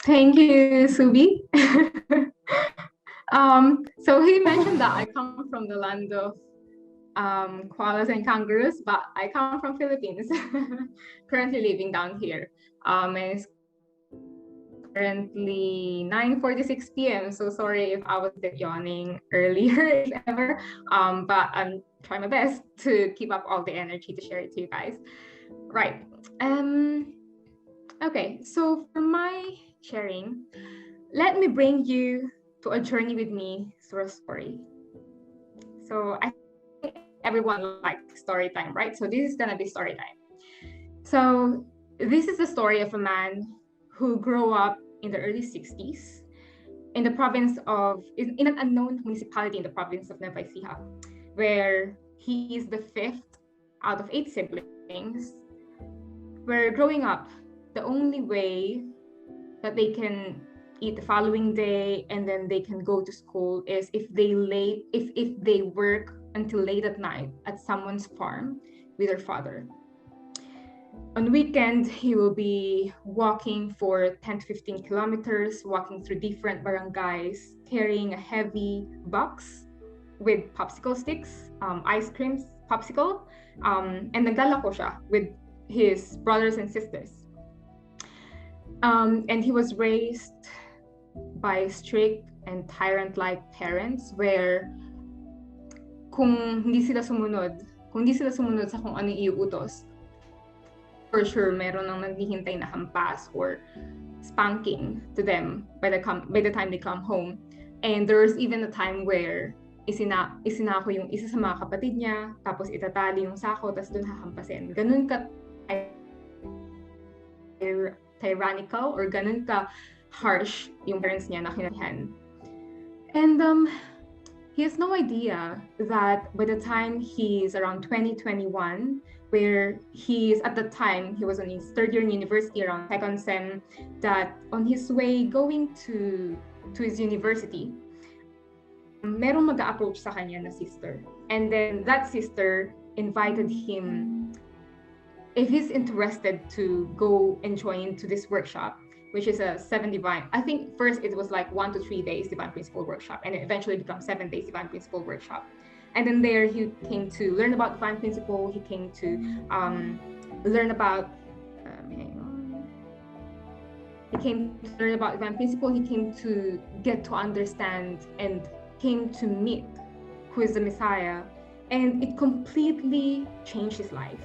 Thank you, Subi. So he mentioned that I come from the land of koalas and kangaroos, but I come from Philippines, currently living down here. And it's currently 9:46 p.m. So sorry if I was yawning earlier, if ever. But I'm trying my best to keep up all the energy to share it to you guys. Right. Okay, so for my sharing, let me bring you to a journey with me through a story. So I think everyone likes story time, right? So this is gonna be story time. So this is the story of a man who grew up in the early 60s in the province of, in an unknown municipality in the province of Nueva Ecija, where he is the fifth out of 8 siblings, where growing up, the only way that they can eat the following day and then they can go to school is if they work until late at night at someone's farm with their father. On weekend, he will be walking for 10 to 15 kilometers, walking through different barangays, carrying a heavy box with popsicle sticks, ice creams, popsicle, and naglalako siya with his brothers and sisters. And he was raised by strict and tyrant-like parents where kung hindi sila sumunod sa kung ano iuutos, for sure meron nang naghihintay na hampas or spanking to them by the time they come home. And there's even a time where isinako yung isa sa mga kapatid niya, tapos itatali yung sako, tapos dun hahampasin. Ganun ka tyrannical or ganun ka harsh yung parents niya na kinanihan. And he has no idea that by the time he's around 2021, where he is at the time, he was on his 3rd year in university, around 2nd sem, that on his way going to his university, merong mag-approach sa kanya na sister. And then that sister invited him if he's interested to go and join to this workshop, which is a 7 divine. I think first it was like 1 to 3 days divine principle workshop, and it eventually becomes 7 days divine principle workshop. And then there he came to learn about divine principle. He came to learn about. He came to learn about divine principle. He came to get to understand and came to meet who is the Messiah, and it completely changed his life.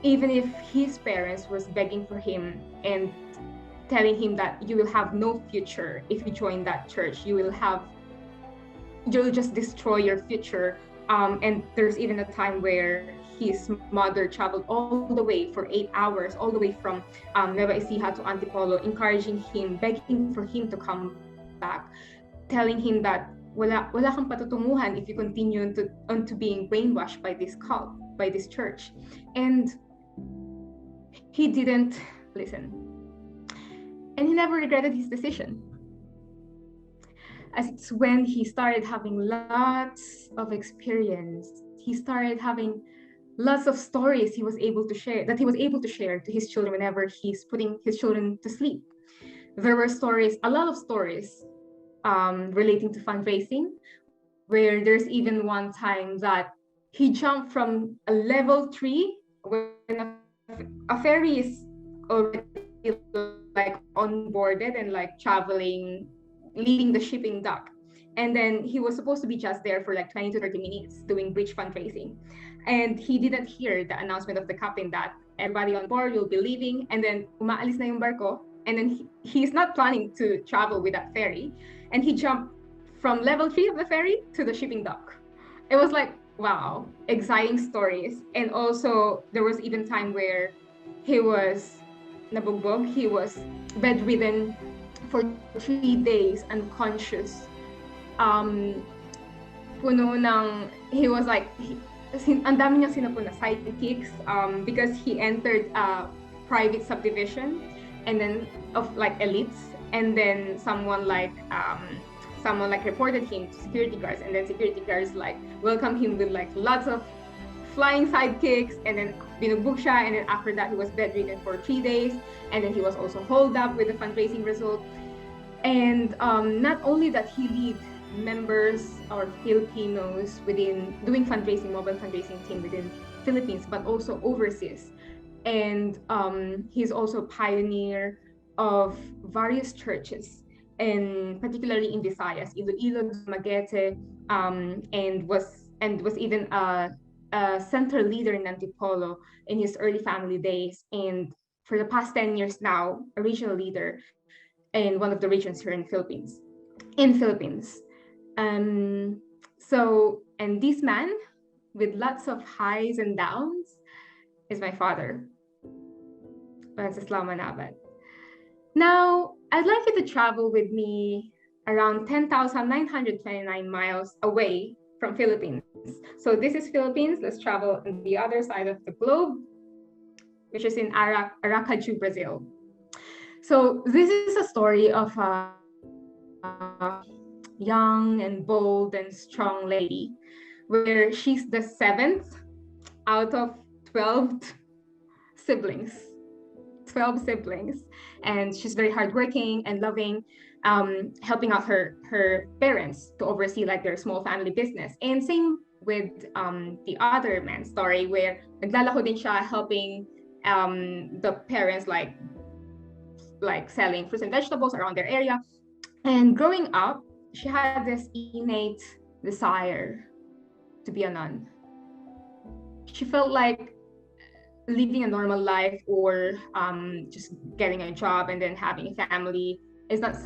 Even if his parents was begging for him and telling him that you will have no future if you join that church, you'll just destroy your future. And there's even a time where his mother traveled all the way for 8 hours, all the way from Nueva Ecija to Antipolo, encouraging him, begging for him to come back, telling him that wala kang patutunguhan if you continue onto being brainwashed by this cult, by this church. And he didn't listen. And he never regretted his decision. As it's when he started having lots of experience, he started having lots of stories he was able to share to his children whenever he's putting his children to sleep. There were stories, a lot of stories relating to fundraising, where there's even one time that he jumped from a level 3 when a ferry is already like onboarded and like traveling, leaving the shipping dock. And then he was supposed to be just there for like 20 to 30 minutes doing bridge fundraising. And he didn't hear the announcement of the captain that everybody on board will be leaving. And then umaalis na yung barko. And then he's not planning to travel with that ferry. And he jumped from level 3 of the ferry to the shipping dock. It was like, wow, exciting stories. And also there was even time where he was nabugbog, he was bedridden for 3 days, unconscious. He was like, ang dami niyang sinapon na sidekicks because he entered a private subdivision and then of like elites, and then someone like someone like reported him to security guards, and then security guards like welcomed him with like lots of flying sidekicks, and then binugbog siya, and then after that he was bedridden for 3 days, and then he was also holed up with the fundraising result. And not only that he lead members or Filipinos within doing fundraising, mobile fundraising team within Philippines, but also overseas. And he's also a pioneer of various churches, and particularly in Visayas, Iloilo, Dumaguete, and was even a center leader in Antipolo in his early family days, and for the past 10 years now, a regional leader in one of the regions here in Philippines. So, and this man with lots of highs and downs is my father, Jae Manabat. Now, I'd like you to travel with me around 10,929 miles away from Philippines. So this is Philippines. Let's travel on the other side of the globe, which is in Aracaju, Brazil. So this is a story of a young and bold and strong lady, where she's the 7th out of 12 siblings. And she's very hardworking and loving, helping out her parents to oversee like their small family business. And same with the other man's story, where naglalako din siya, helping the parents like selling fruits and vegetables around their area. And growing up, she had this innate desire to be a nun. She felt like living a normal life or just getting a job and then having a family is not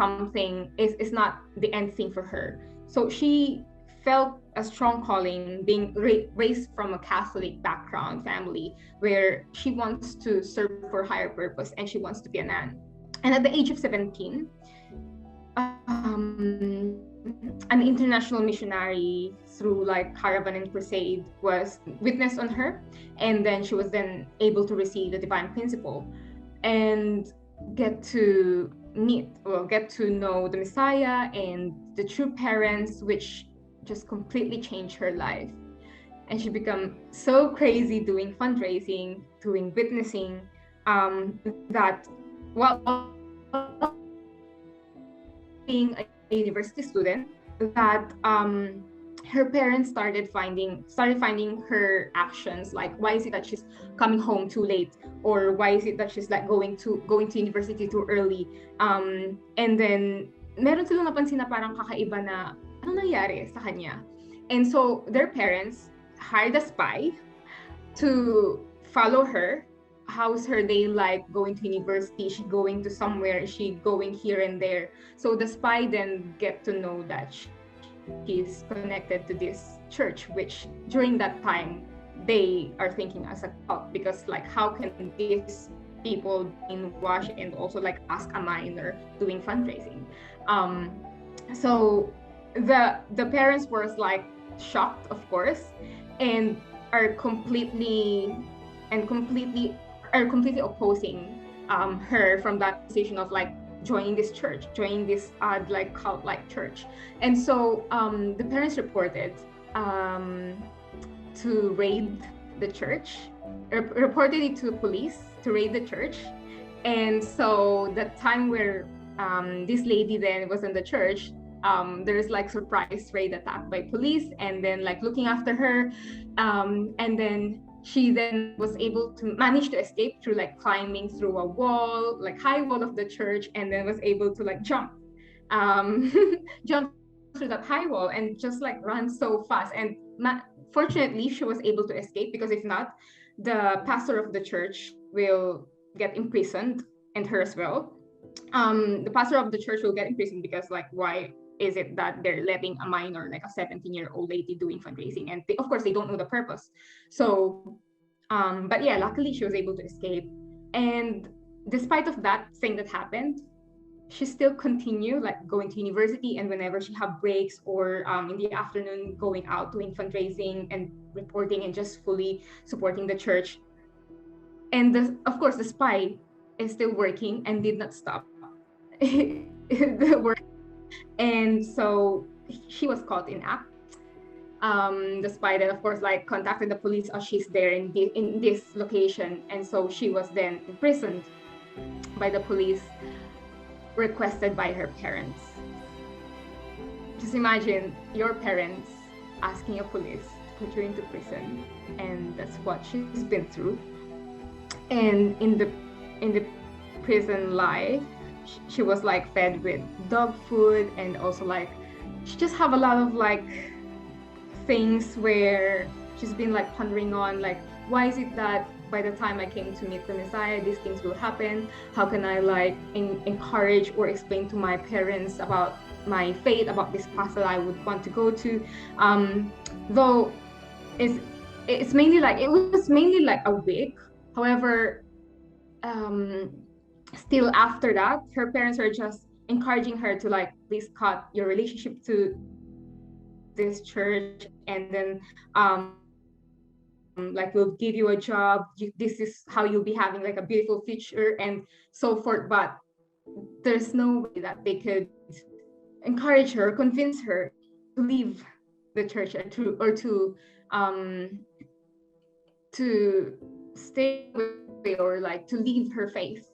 the end thing for her. So she felt a strong calling, being raised from a Catholic background family, where she wants to serve for higher purpose and she wants to be a nun. And at the age of 17, an international missionary through like caravan and crusade was witnessed on her, and then she was then able to receive the divine principle and get to know the Messiah and the true parents, which just completely changed her life. And she became so crazy doing fundraising, doing witnessing, that while being a university student, that her parents started finding her actions, like why is it that she's coming home too late, or why is it that she's like going to university too early, and then meron silang napansin na parang kakaiba na ano nangyari sa kanya. And so their parents hired a spy to follow her. How's her day like going to university? Is she going to somewhere? Is she going here and there? So the spy then get to know that she's connected to this church, which during that time they are thinking as a cult, because like how can these people brainwash and also like ask a minor doing fundraising? So the parents were like shocked, of course, and are completely opposing her from that position of like joining this like cult-like church. And so the parents reported to raid the church, reported it to the police to raid the church. And so the time where this lady then was in the church, there's like surprise raid attack by police, and then like looking after her, and then she then was able to manage to escape through like climbing through a wall, like high wall of the church, and then was able to like jump through that high wall and just like run so fast. And fortunately, she was able to escape, because if not, the pastor of the church will get imprisoned, and her as well. The pastor of the church will get imprisoned because like, why is it that they're letting a minor, like a 17-year-old lady doing fundraising? And of course they don't know the purpose. So but yeah, luckily she was able to escape. And despite of that thing that happened, she still continued like going to university, and whenever she have breaks or in the afternoon, going out doing fundraising and reporting and just fully supporting the church. And of course the spy is still working and did not stop the work. And so she was caught in act. Despite it, of course, like contacted the police as she's there in this location. And so she was then imprisoned by the police, requested by her parents. Just imagine your parents asking a police to put you into prison, and that's what she's been through. And in the prison life, she was like fed with dog food, and also like she just have a lot of like things where she's been like pondering on, like, why is it that by the time I came to meet the Messiah, these things will happen? How can I like encourage or explain to my parents about my faith, about this path that I would want to go to? Though it's mainly like, it was mainly like a week. However, still after that, her parents are just encouraging her to like, please cut your relationship to this church, and then like, we'll give you a job, this is how you'll be having like a beautiful future and so forth. But there's no way that they could encourage her, convince her to leave the church or to stay with, or like to leave her faith.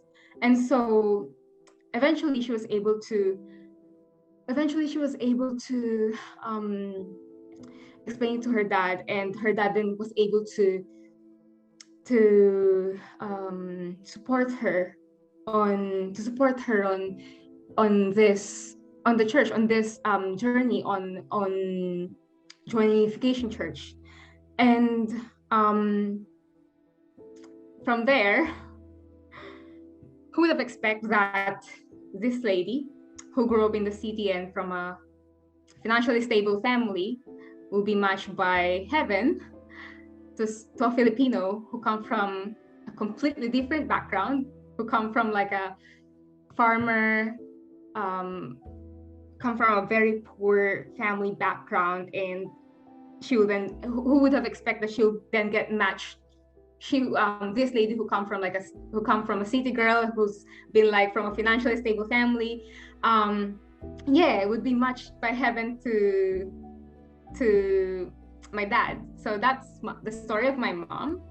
And so eventually she was able to explain to her dad, and her dad then was able to support her on the church, on this journey on joining Unification Church. And from there, who would have expected that this lady who grew up in the city and from a financially stable family will be matched by heaven to a Filipino who come from a completely different background, who come from like a farmer, come from a very poor family background, and she will then, who would have expected that she'll then get matched? This lady who come from a city girl, who's been like from a financially stable family, it would be matched by heaven to my dad. So that's the story of my mom,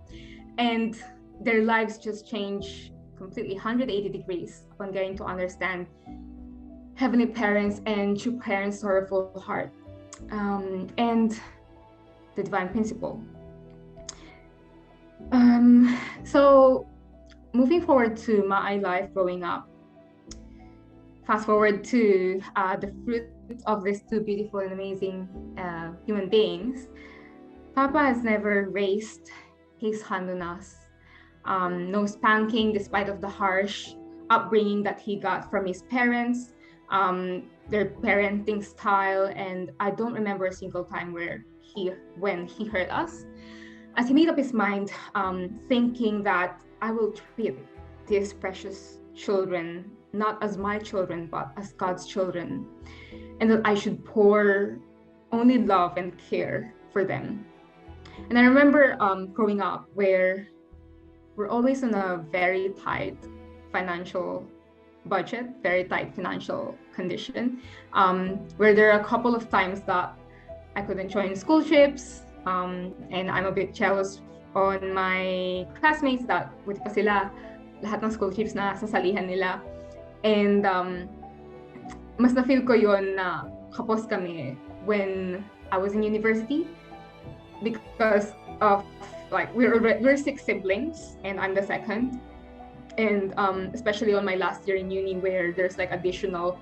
and their lives just change completely 180 degrees upon getting to understand heavenly parents and true parents' sorrowful heart, and the divine principle. So moving forward to my life growing up, fast forward to the fruit of these two beautiful and amazing human beings. Papa has never raised his hand on us. No spanking, despite of the harsh upbringing that he got from his parents, their parenting style, and I don't remember a single time when he hurt us. As he made up his mind, thinking that I will treat these precious children not as my children, but as God's children, and that I should pour only love and care for them. And I remember growing up where we're always on a very tight financial budget, very tight financial condition, where there are a couple of times that I couldn't join school trips, and I'm a bit jealous on my classmates that with pa sila lahat ng school trips na sasalihan nila. And mas na-feel ko yun na kapos kami when I was in university, because of like we're 6 siblings and I'm the second, and especially on my last year in uni where there's like additional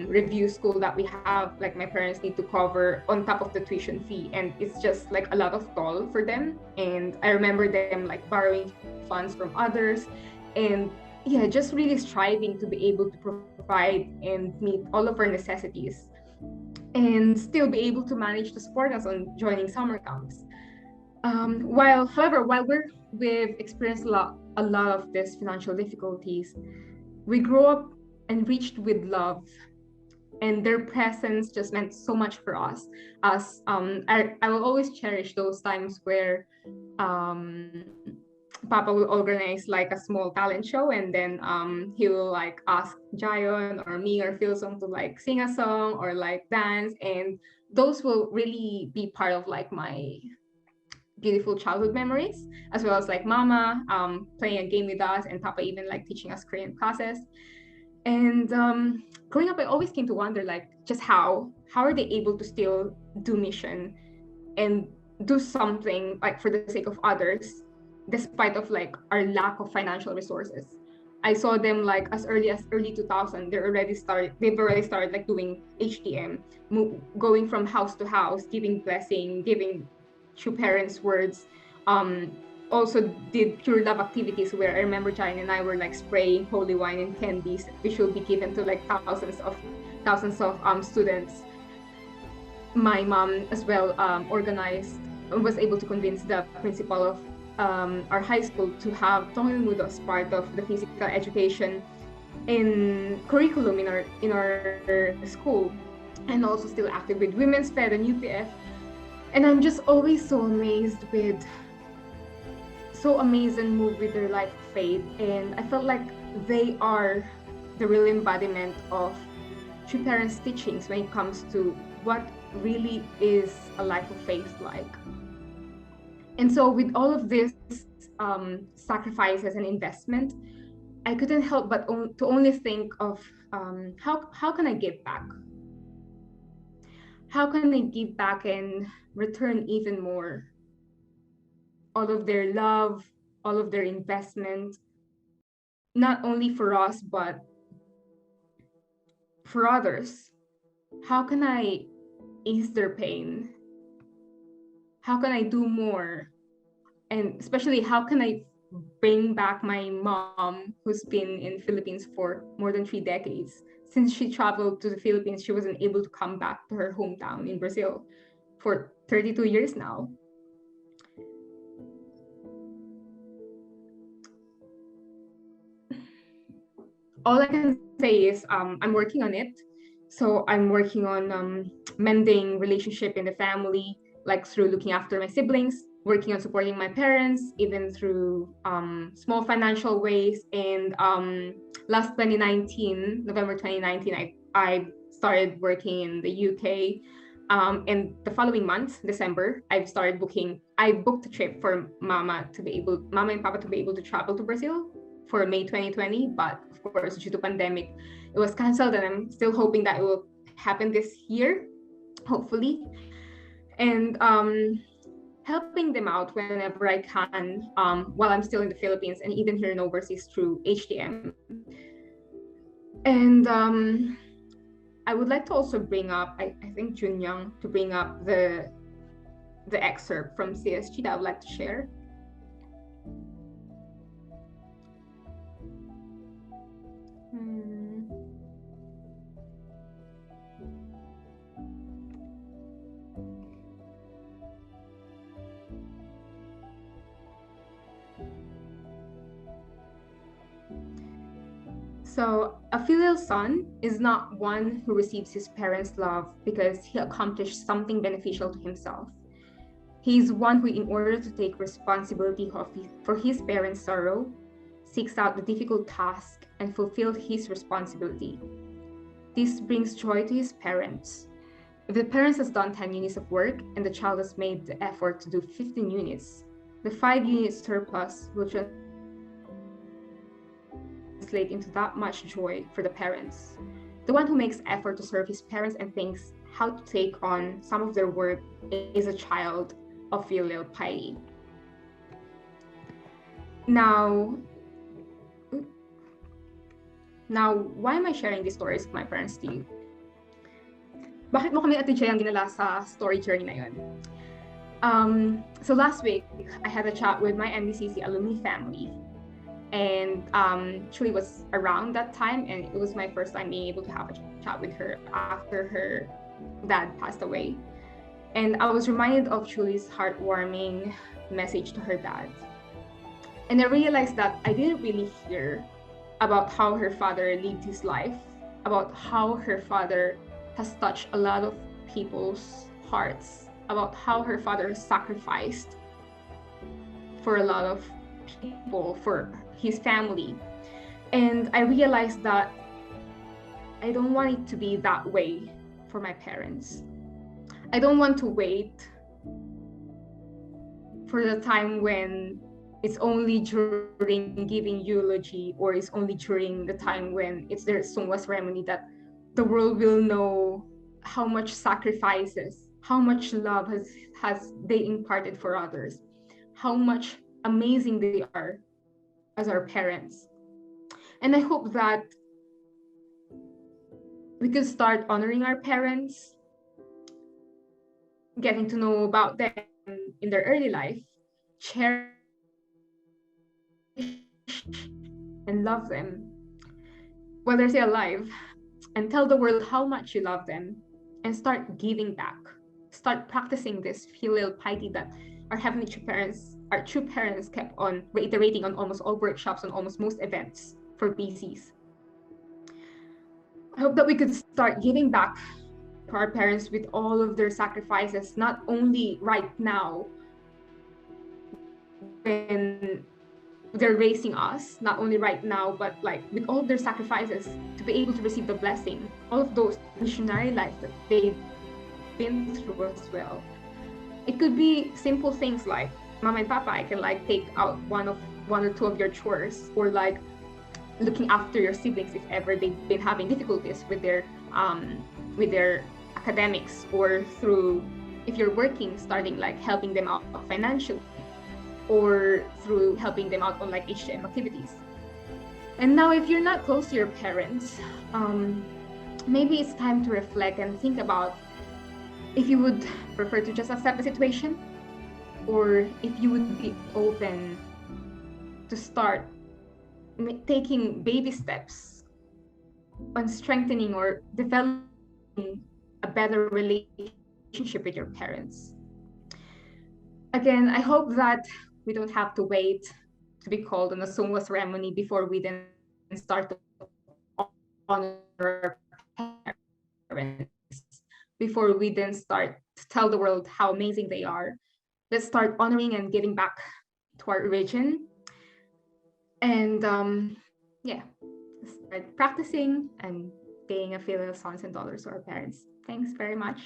review school that we have, like my parents need to cover on top of the tuition fee, and it's just like a lot of toll for them. And I remember them like borrowing funds from others, and just really striving to be able to provide and meet all of our necessities, and still be able to manage to support us on joining summer camps. However, while we've experienced a lot of these financial difficulties, we grew up enriched with love, and their presence just meant so much for us. I will always cherish those times where Papa will organize like a small talent show, and then he will like ask Jayon or me or Philsong to like sing a song or like dance, and those will really be part of like my beautiful childhood memories, as well as like Mama playing a game with us, and Papa even like teaching us Korean classes. And growing up, I always came to wonder like just how are they able to still do mission and do something like for the sake of others, despite of like our lack of financial resources. I saw them like as early 2000. They've already started like doing HTM, going from house to house, giving blessing, giving to parents words. Also did pure love activities where I remember Jane and I were like spraying holy wine and candies, which will be given to like thousands of students. My mom as well was able to convince the principal of our high school to have Tongilmudo as part of the physical education in curriculum in our school, and also still active with Women's Fed and UPF. And I'm just always so amazed and moved with their life of faith. And I felt like they are the real embodiment of true parents' teachings when it comes to what really is a life of faith like. And so with all of this sacrifices and investment, I couldn't help but to only think of how can I give back? How can I give back and return even more? All of their love, all of their investment, not only for us, but for others. How can I ease their pain? How can I do more? And especially, how can I bring back my mom, who's been in Philippines for more than 3 decades? Since she traveled to the Philippines, she wasn't able to come back to her hometown in Brazil for 32 years now. All I can say is I'm working on it. So I'm working on mending relationship in the family, like through looking after my siblings, working on supporting my parents, even through small financial ways. And last November 2019, I started working in the UK. And the following month, December, I booked a trip for Mama and Papa to be able to travel to Brazil for May 2020, but of course, due to pandemic, it was canceled, and I'm still hoping that it will happen this year, hopefully. And helping them out whenever I can while I'm still in the Philippines and even here in overseas through HTM. And I would like to also bring up, I think Jun Young, to bring up the excerpt from CSG that I would like to share. So, a filial son is not one who receives his parents' love because he accomplished something beneficial to himself. He is one who, in order to take responsibility for his parents' sorrow, seeks out the difficult task and fulfills his responsibility. This brings joy to his parents. If the parents has done 10 units of work and the child has made the effort to do 15 units, the 5 units surplus will translate into that much joy for the parents. The one who makes effort to serve his parents and thinks how to take on some of their work is a child of filial piety. Now, why am I sharing these stories with my parents to you? Bakit mo kami Ate Jae ang dinala sa story journey na yun? So last week, I had a chat with my NBCC alumni family. And Chuli was around that time, and it was my first time being able to have a chat with her after her dad passed away. And I was reminded of Chuli's heartwarming message to her dad. And I realized that I didn't really hear about how her father lived his life, about how her father has touched a lot of people's hearts, about how her father sacrificed for a lot of people for his family. And I realized that I don't want it to be that way for my parents. I don't want to wait for the time when it's only during giving eulogy, or it's only during the time when it's their sungwa ceremony, that the world will know how much sacrifices, how much love has they imparted for others, how much amazing they are as our parents. And I hope that we could start honoring our parents, getting to know about them in their early life, cherish and love them while they're still alive, and tell the world how much you love them, and start giving back. Start practicing this filial piety that our heavenly true parents kept on reiterating on almost all workshops, on almost most events for BCs. I hope that we could start giving back to our parents with all of their sacrifices, not only right now when they're raising us, not only right now, but like with all of their sacrifices to be able to receive the blessing, all of those missionary lives that they've been through as well. It could be simple things like, Mama and Papa, I can like take out one or two of your chores, or like looking after your siblings if ever they've been having difficulties with their academics, or through, if you're working, starting like helping them out financially, or through helping them out on like HTM activities. And now, if you're not close to your parents, maybe it's time to reflect and think about if you would prefer to just accept the situation, or if you would be open to start taking baby steps on strengthening or developing a better relationship with your parents. Again, I hope that we don't have to wait to be called on a sungwa ceremony before we then start to honor our parents, before we then start to tell the world how amazing they are. Let's start honoring and giving back to our origin. And start practicing and paying a filial sons and daughters to our parents. Thanks very much.